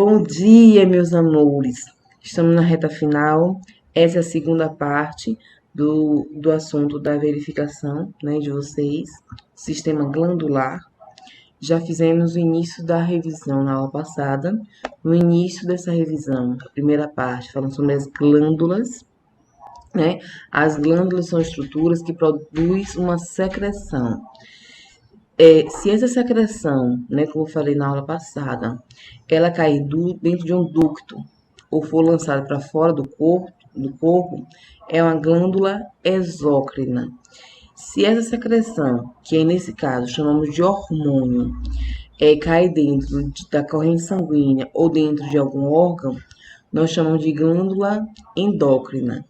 Bom dia, meus amores. Estamos na reta final. Essa é a segunda parte do assunto da verificação, né, de vocês, sistema glandular. Já fizemos o início da revisão na aula passada. No início dessa revisão, a primeira parte, falando sobre as glândulas, né? As glândulas são estruturas que produzem uma secreção. Se essa secreção, né, como eu falei na aula passada, ela cair dentro de um ducto ou for lançada para fora do corpo, é uma glândula exócrina. Se essa secreção, que aí nesse caso chamamos de hormônio, cai dentro da corrente sanguínea ou dentro de algum órgão, nós chamamos de glândula endócrina.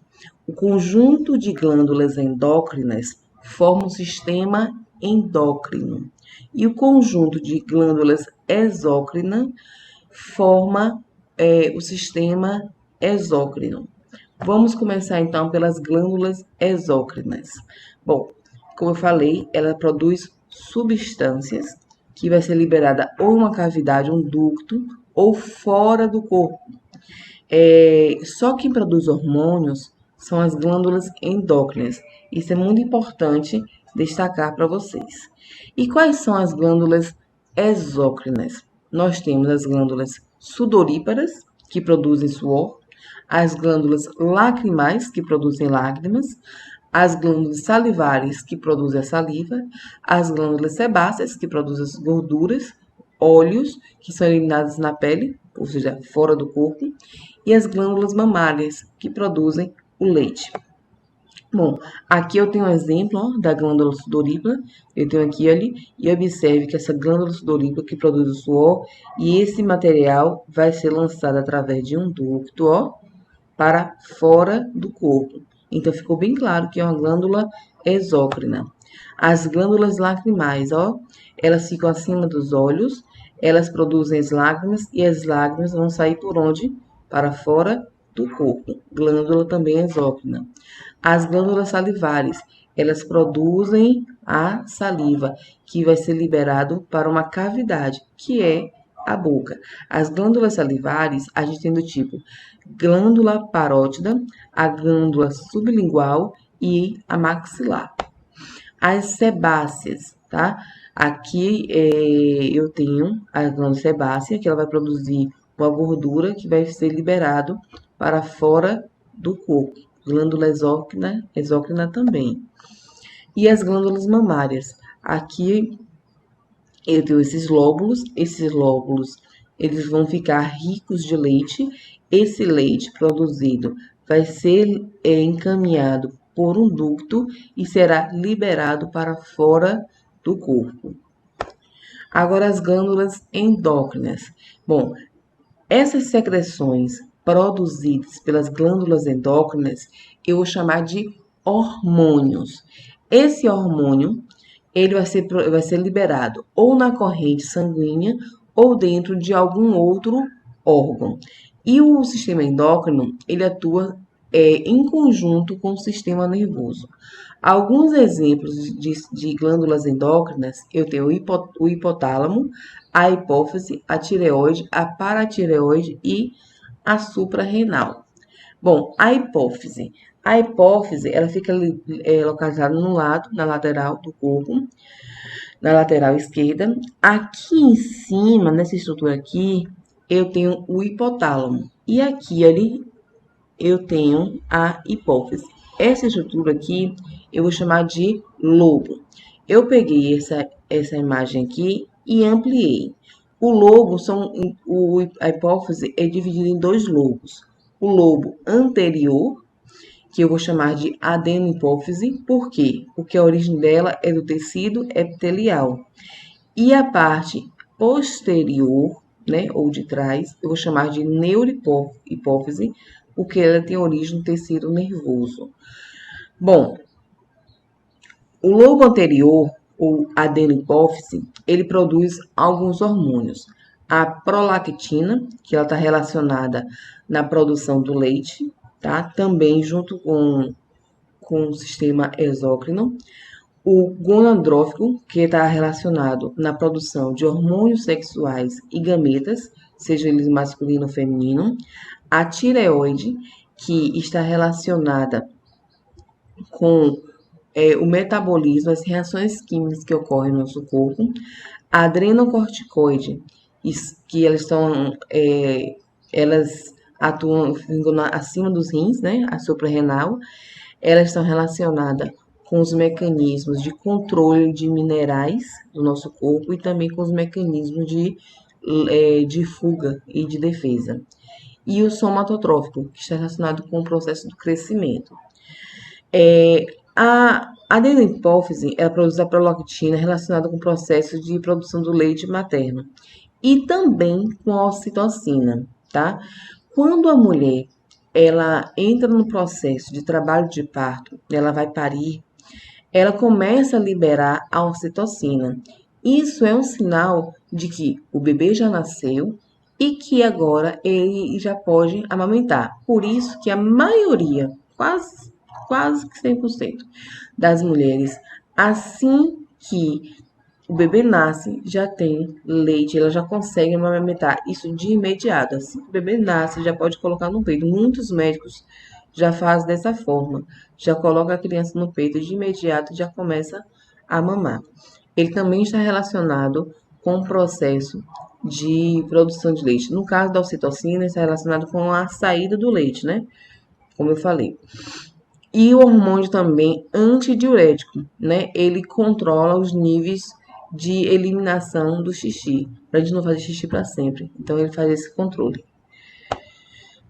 O conjunto de glândulas endócrinas forma o sistema endócrino. E o conjunto de glândulas exócrinas forma o sistema exócrino. Vamos começar então pelas glândulas exócrinas. Bom, como eu falei, ela produz substâncias que vai ser liberada ou em uma cavidade, um ducto, ou fora do corpo. Só quem produz hormônios são as glândulas endócrinas. Isso é muito importante destacar para vocês. E quais são as glândulas exócrinas? Nós temos as glândulas sudoríparas, que produzem suor, as glândulas lacrimais, que produzem lágrimas, as glândulas salivares, que produzem a saliva, as glândulas sebáceas, que produzem as gorduras, óleos, que são eliminados na pele, ou seja, fora do corpo, e as glândulas mamárias, que produzem o leite. Bom, aqui eu tenho um exemplo da glândula sudorípara, eu tenho aqui ali, e observe que essa glândula sudorípara que produz o suor, e esse material vai ser lançado através de um ducto, para fora do corpo. Então, ficou bem claro que é uma glândula exócrina. As glândulas lacrimais, elas ficam acima dos olhos, elas produzem as lágrimas, e as lágrimas vão sair por onde? Para fora do corpo. Glândula também exócrina. As glândulas salivares, elas produzem a saliva, que vai ser liberado para uma cavidade, que é a boca. As glândulas salivares, a gente tem do tipo glândula parótida, a glândula sublingual e a maxilar. As sebáceas, tá? Aqui eu tenho a glândula sebácea, que ela vai produzir uma gordura que vai ser liberado para fora do corpo. Glândula exócrina também. E as glândulas mamárias. Aqui eu tenho esses lóbulos eles vão ficar ricos de leite. Esse leite produzido vai ser encaminhado por um ducto e será liberado para fora do corpo. Agora, as glândulas endócrinas. Bom, essas secreções produzidas pelas glândulas endócrinas, eu vou chamar de hormônios. Esse hormônio, ele vai ser liberado ou na corrente sanguínea ou dentro de algum outro órgão. E o sistema endócrino, ele atua em conjunto com o sistema nervoso. Alguns exemplos de glândulas endócrinas, eu tenho o hipotálamo, a hipófise, a tireoide, a paratireoide e a suprarrenal. Bom, a hipófise, ela fica localizada no lado, na lateral do corpo, na lateral esquerda. Aqui em cima, nessa estrutura aqui, eu tenho o hipotálamo. E aqui, ali, eu tenho a hipófise. Essa estrutura aqui, eu vou chamar de lobo. Eu peguei essa imagem aqui e ampliei. O lobo, a hipófise é dividida em dois lobos. O lobo anterior, que eu vou chamar de adenohipófise. Por quê? Porque a origem dela é do tecido epitelial. E a parte posterior, né, ou de trás, eu vou chamar de neurohipófise, porque ela tem origem no tecido nervoso. Bom, o lobo anterior, ou adenohipófise, ele produz alguns hormônios. A prolactina, que ela está relacionada na produção do leite, tá? Também junto com o sistema exócrino. O gonadotrófico, que está relacionado na produção de hormônios sexuais e gametas, seja ele masculino ou feminino. A tireoide, que está relacionada com o metabolismo, as reações químicas que ocorrem no nosso corpo. A adrenocorticoide, que elas atuam acima dos rins, né? A suprarrenal, elas estão relacionadas com os mecanismos de controle de minerais do nosso corpo e também com os mecanismos de fuga e de defesa. E o somatotrófico, que está relacionado com o processo do crescimento. A adenopófise, ela produz a prolactina relacionada com o processo de produção do leite materno e também com a ocitocina, tá? Quando a mulher ela entra no processo de trabalho de parto, ela vai parir, ela começa a liberar a ocitocina. Isso é um sinal de que o bebê já nasceu e que agora ele já pode amamentar. Por isso que a maioria, quase que 100% das mulheres, assim que o bebê nasce, já tem leite, ela já consegue amamentar isso de imediato. Assim que o bebê nasce, já pode colocar no peito. Muitos médicos já fazem dessa forma, já coloca a criança no peito de imediato e já começa a mamar. Ele também está relacionado com o processo de produção de leite. No caso da ocitocina, está relacionado com a saída do leite, né? Como eu falei. E o hormônio também antidiurético, né? Ele controla os níveis de eliminação do xixi, para a gente não fazer xixi para sempre. Então, ele faz esse controle.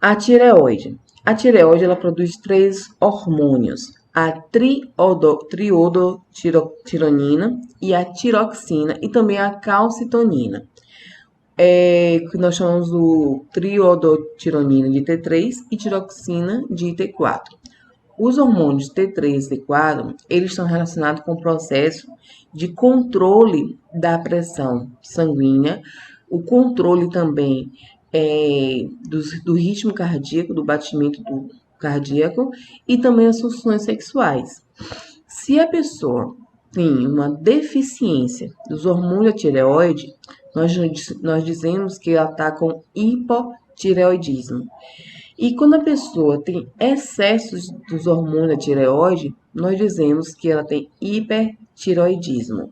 A tireoide. A tireoide, ela produz 3 hormônios. A triodotironina e a tiroxina e também a calcitonina. Que nós chamamos do triodotironina de T3 e tiroxina de T4. Os hormônios T3 e T4, eles estão relacionados com o processo de controle da pressão sanguínea, o controle também do ritmo cardíaco, do batimento cardíaco e também as funções sexuais. Se a pessoa tem uma deficiência dos hormônios da tireoide, nós dizemos que ela está com hipotireoidismo. E quando a pessoa tem excessos dos hormônios da tireoide, nós dizemos que ela tem hipertireoidismo.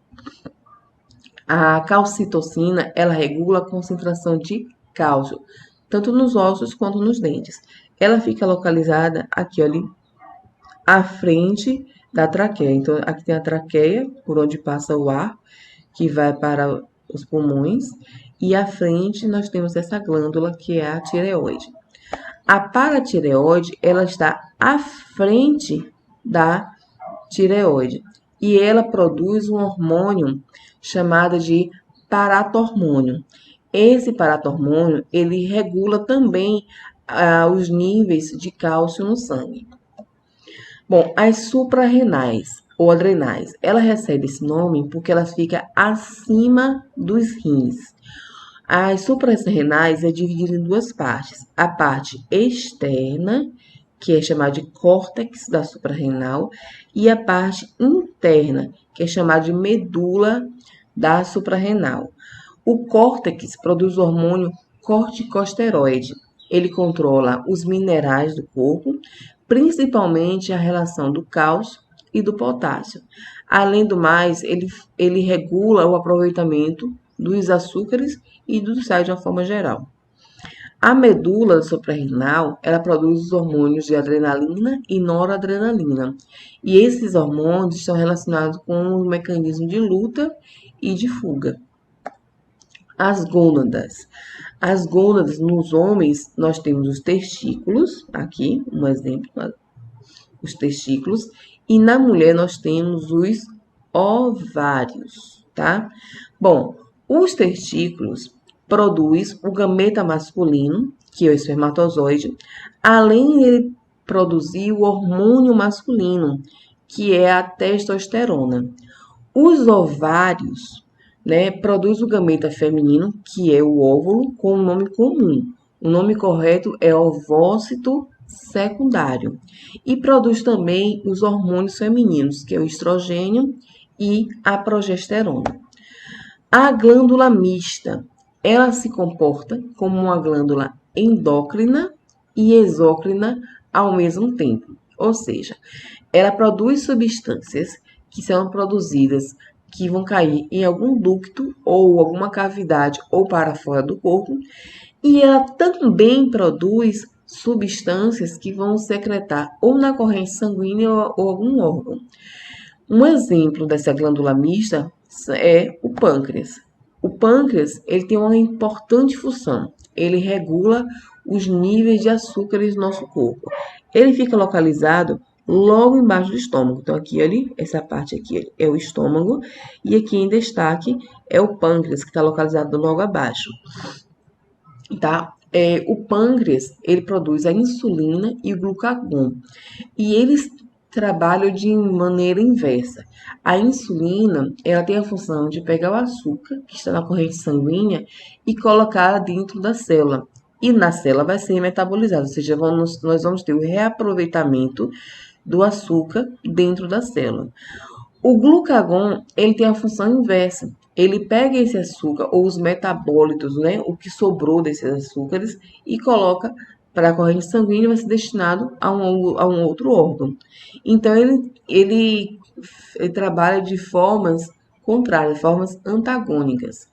A calcitocina, ela regula a concentração de cálcio, tanto nos ossos quanto nos dentes. Ela fica localizada aqui, ali, à frente da traqueia. Então, aqui tem a traqueia, por onde passa o ar, que vai para os pulmões, e à frente nós temos essa glândula, que é a tireoide. A paratireoide, ela está à frente da tireoide e ela produz um hormônio chamado de paratormônio. Esse paratormônio, ele regula também os níveis de cálcio no sangue. Bom, as suprarrenais ou adrenais, ela recebe esse nome porque elas ficam acima dos rins. As suprarrenais é dividida em 2 partes. A parte externa, que é chamada de córtex da suprarrenal, e a parte interna, que é chamada de medula da suprarrenal. O córtex produz o hormônio corticosteroide. Ele controla os minerais do corpo, principalmente a relação do cálcio e do potássio. Além do mais, ele regula o aproveitamento dos açúcares e dos sais de uma forma geral. A medula suprarrenal, ela produz os hormônios de adrenalina e noradrenalina. E esses hormônios estão relacionados com o mecanismo de luta e de fuga. As gônadas. As gônadas, nos homens, nós temos os testículos, aqui, um exemplo, os testículos, e na mulher nós temos os ovários, tá? Bom, os testículos produzem o gameta masculino, que é o espermatozoide, além de ele produzir o hormônio masculino, que é a testosterona. Os ovários, né, produzem o gameta feminino, que é o óvulo, com um nome comum. O nome correto é ovócito secundário. E produz também os hormônios femininos, que é o estrogênio e a progesterona. A glândula mista, ela se comporta como uma glândula endócrina e exócrina ao mesmo tempo. Ou seja, ela produz substâncias que são produzidas, que vão cair em algum ducto ou alguma cavidade ou para fora do corpo, e ela também produz substâncias que vão secretar ou na corrente sanguínea ou algum órgão. Um exemplo dessa glândula mista é o pâncreas. O pâncreas, ele tem uma importante função. Ele regula os níveis de açúcares do nosso corpo. Ele fica localizado logo embaixo do estômago. Então, aqui, ali, essa parte aqui é o estômago. E aqui em destaque é o pâncreas, que está localizado logo abaixo. Tá? O pâncreas, ele produz a insulina e o glucagon. E eles trabalham de maneira inversa. A insulina, ela tem a função de pegar o açúcar que está na corrente sanguínea e colocar dentro da célula. E na célula vai ser metabolizado, ou seja, nós vamos ter o reaproveitamento do açúcar dentro da célula. O glucagon, ele tem a função inversa. Ele pega esse açúcar, ou os metabólitos, né, o que sobrou desses açúcares, e coloca para a corrente sanguínea e vai ser destinado a um outro órgão. Então, ele trabalha de formas contrárias, formas antagônicas.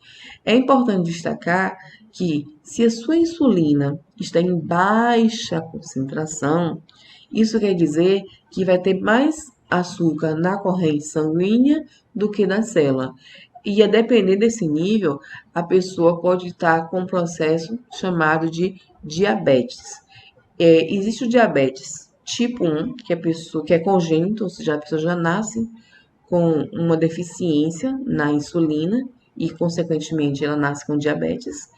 É importante destacar que, se a sua insulina está em baixa concentração, isso quer dizer que vai ter mais açúcar na corrente sanguínea do que na célula. E a depender desse nível, a pessoa pode estar com um processo chamado de diabetes. Existe o diabetes tipo 1, que é congênito, ou seja, a pessoa já nasce com uma deficiência na insulina e, consequentemente, ela nasce com diabetes.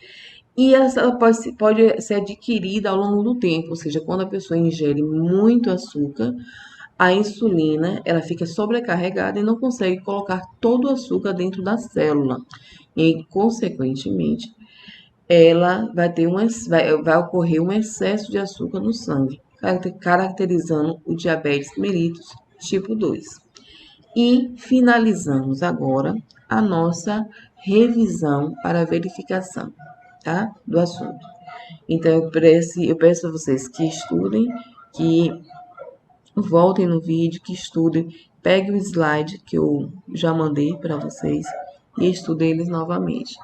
E ela pode ser adquirida ao longo do tempo, ou seja, quando a pessoa ingere muito açúcar, a insulina ela fica sobrecarregada e não consegue colocar todo o açúcar dentro da célula. E, consequentemente, ela vai ocorrer um excesso de açúcar no sangue, caracterizando o diabetes mellitus tipo 2. E finalizamos agora a nossa revisão para verificação, tá? Do assunto. Então, eu peço a vocês que estudem, que voltem no vídeo, que estudem, peguem o slide que eu já mandei para vocês e estudem eles novamente.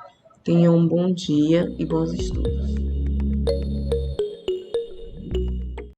Tenham um bom dia e bons estudos.